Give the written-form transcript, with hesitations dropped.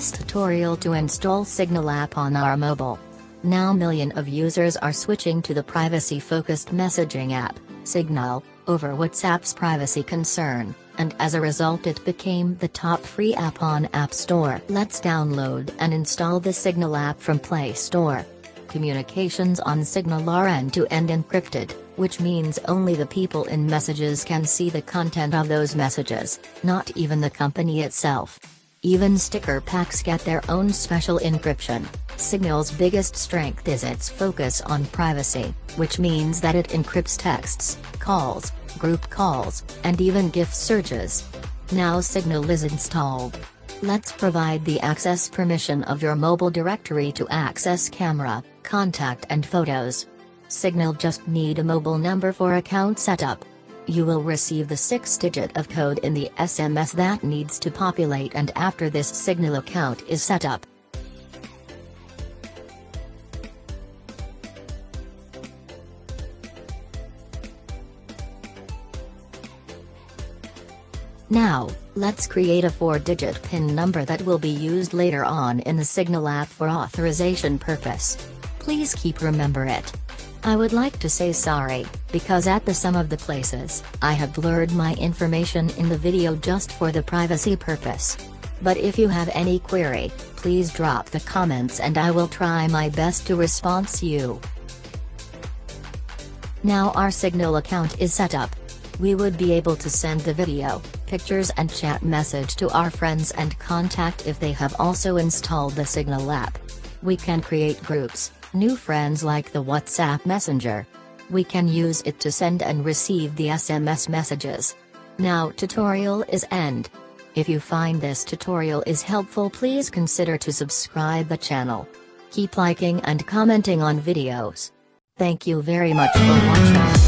this tutorial to install Signal app on our mobile. Now millions of users are switching to the privacy-focused messaging app, Signal, over WhatsApp's privacy concern, and as a result it became the top free app on App Store. Let's download and install the Signal app from Play Store. Communications on Signal are end-to-end encrypted, which means only the people in messages can see the content of those messages, not even the company itself. Even sticker packs get their own special encryption. Signal's biggest strength is its focus on privacy, which means that it encrypts texts, calls, group calls, and even GIF searches. Now Signal is installed. Let's provide the access permission of your mobile directory to access camera, contact and photos. Signal just need a mobile number for account setup. You will receive the 6-digit of code in the SMS that needs to populate, and after this Signal account is set up. Now, let's create a 4-digit PIN number that will be used later on in the Signal app for authorization purpose. Please remember it. I would like to say sorry, because at some of the places, I have blurred my information in the video just for the privacy purpose. But if you have any query, please drop the comments and I will try my best to respond you. Now our Signal account is set up. We would be able to send the video, pictures and chat message to our friends and contact if they have also installed the Signal app. We can create groups, new friends like the WhatsApp Messenger. We can use it to send and receive the SMS messages. Now tutorial is end. If you find this tutorial is helpful, please consider to subscribe the channel. Keep liking and commenting on videos. Thank you very much for watching.